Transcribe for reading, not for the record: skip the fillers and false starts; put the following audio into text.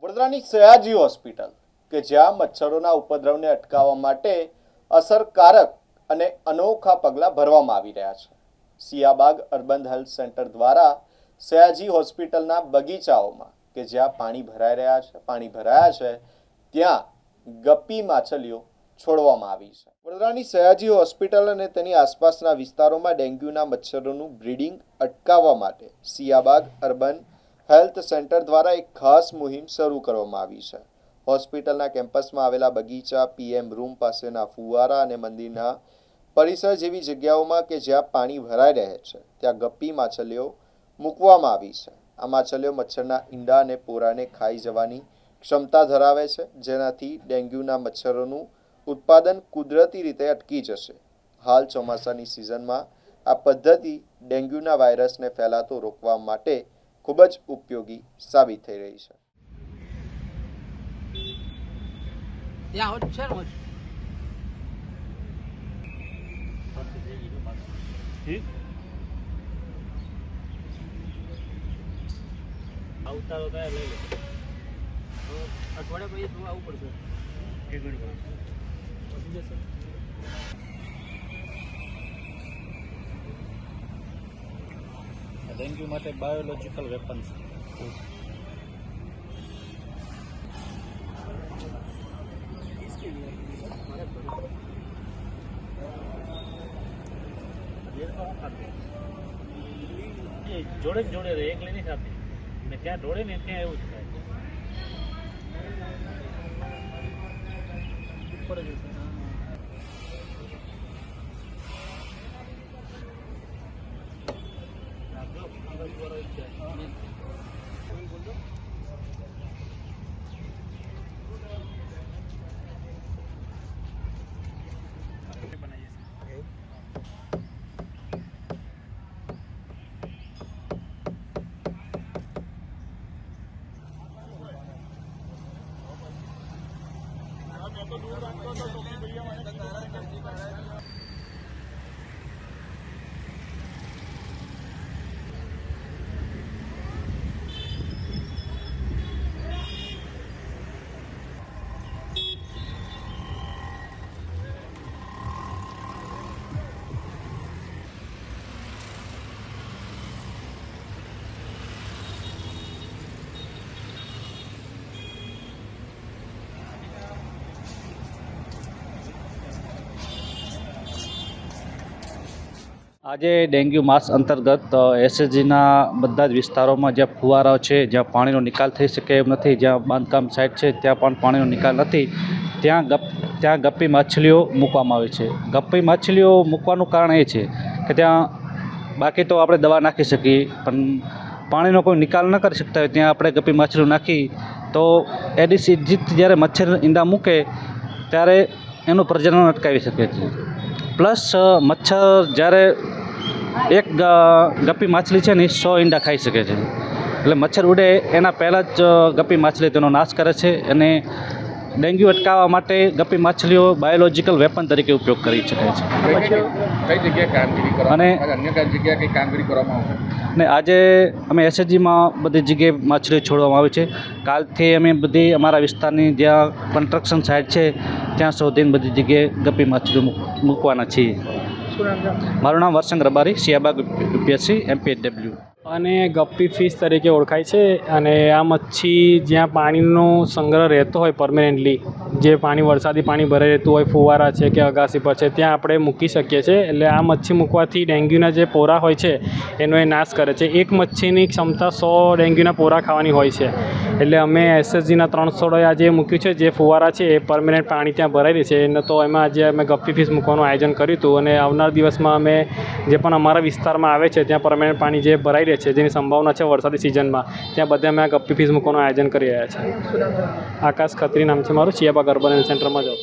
વડોદરાની સયાજી હોસ્પિટલ કે જ્યાં મચ્છરોના ઉપદ્રવને અટકાવવા માટે અસરકારક અને અનોખા પગલાં ભરવામાં આવી રહ્યા છે। સિયાબાગ અર્બન હેલ્થ સેન્ટર દ્વારા સયાજી હોસ્પિટલના બગીચાઓમાં કે જ્યાં પાણી ભરાયા છે ત્યાં ગપ્પી માછલીઓ છોડવામાં આવી છે। વડોદરાની સયાજી હોસ્પિટલ અને તેની આસપાસના વિસ્તારોમાં ડેન્ગ્યુના મચ્છરોનું બ્રીડિંગ અટકાવવા માટે સિયાબાગ અર્બન હેલ્થ સેન્ટર દ્વારા એક ખાસ મુહિમ શરૂ કરવામાં આવી છે। હોસ્પિટલના કેમ્પસમાં આવેલા બગીચા, પીએમ રૂમ પાસેના ફુવારા અને મંદિરના પરિસર જેવી જગ્યાઓમાં કે જ્યાં પાણી ભરાઈ રહે છે ત્યાં ગપ્પી માછલીઓ મૂકવામાં આવી છે। આ માછલીઓ મચ્છરના ઈંડા અને પોરાને ખાઈ જવાની ક્ષમતા ધરાવે છે, જેનાથી ડેન્ગ્યુના મચ્છરોનું ઉત્પાદન કુદરતી રીતે અટકી જશે। હાલ ચોમાસાની સિઝનમાં આ પદ્ધતિ ડેન્ગ્યુના વાયરસને ફેલાતો રોકવા માટે ખૂબ જ ઉપયોગી સાબિત થઈ રહી છે। અઠવાડિયા પછી તું આવવું પડશે। ડેન્ગ્યુ માટે બાયોલોજિકલ વેપન્સ જોડે જ જોડે રહે, એકલી નહીં સાથે ને ત્યાં દોડે ને ત્યાં એવું જ થાય ઉપર જ આજે ડેન્ગ્યુ માસ અંતર્ગત એસએચજીના બધા જ વિસ્તારોમાં જ્યાં ફુવારાઓ છે, જ્યાં પાણીનો નિકાલ થઈ શકે એમ નથી, જ્યાં બાંધકામ સાઇટ છે ત્યાં પણ પાણીનો નિકાલ નથી, ત્યાં ગપ્પી માછલીઓ મૂકવામાં આવી છે। ગપ્પી માછલીઓ મૂકવાનું કારણ એ છે કે ત્યાં બાકી તો આપણે દવા નાખી શકીએ, પણ પાણીનો કોઈ નિકાલ ન કરી શકતા હોય ત્યાં આપણે ગપ્પી માછલીઓ નાખી તો એડિસ ઇજિપ્ત જ્યારે મચ્છર ઈંડા મૂકે ત્યારે એનું પ્રજનન અટકાવી શકે છે। પ્લસ મચ્છર જ્યારે એક ગપ્પી માછલી છે ને 100 ઈંડા ખાઈ શકે છે, એટલે મચ્છર ઉડે એના પહેલાં જ ગપ્પી માછલી તેનો નાશ કરે છે અને ડેન્ગ્યુ અટકાવવા માટે ગપ્પી માછલીઓ બાયોલોજિકલ વેપન તરીકે ઉપયોગ કરી શકાય છે। અને ને આજે અમે એસએચજીમાં બધી જગ્યાએ માછલીઓ છોડવામાં આવી છે। કાલથી અમે બધી અમારા વિસ્તારની જ્યાં કન્સ્ટ્રક્શન સાઇટ છે ત્યાં સુધીને બધી જગ્યાએ ગપ્પી માછલીઓ મૂકવાના છીએ। મારું નામ વરસંગ રબારી, સિયાબાગ યુપીએસસી MPHW। અને ગપ્પી ફિશ તરીકે ઓળખાય છે અને આ મચ્છી જ્યાં પાણીનો સંગ્રહ રહેતો હોય પરમેનન્ટલી, જે પાણી વરસાદી પાણી ભરાઈ રહેતું હોય, ફુવારા છે કે અગાસી પર છે, ત્યાં આપણે મૂકી શકીએ છીએ। એટલે આ મચ્છી મૂકવાથી ડેન્ગ્યુના જે પોરા હોય છે એનો એ નાશ કરે છે। એક મચ્છીની ક્ષમતા 100 ડેન્ગ્યુના પોરા ખાવાની હોય છે। એટલે અમે એસએચજીના 300 આજે મૂક્યું છે, જે ફુવારા છે એ પરમેનન્ટ પાણી ત્યાં ભરાઈ રહે છે એને, તો એમાં આજે અમે ગપ્પી ફિશ મૂકવાનું આયોજન કર્યું હતું અને આવનાર દિવસમાં અમે જે પણ અમારા વિસ્તારમાં આવે છે ત્યાં પરમેનન્ટ પાણી જે ભરાઈ રહે છે, જેની સંભાવના છે વરસાદી સિઝનમાં, ત્યાં બધે અમે આ ગપ્પી ફિશ મૂકવાનું આયોજન કરી રહ્યા છીએ। આકાશ ખત્રી નામ છે મારું, સિયાબાગ અર્બન હેલ્થ સેન્ટરમાં જાઉં।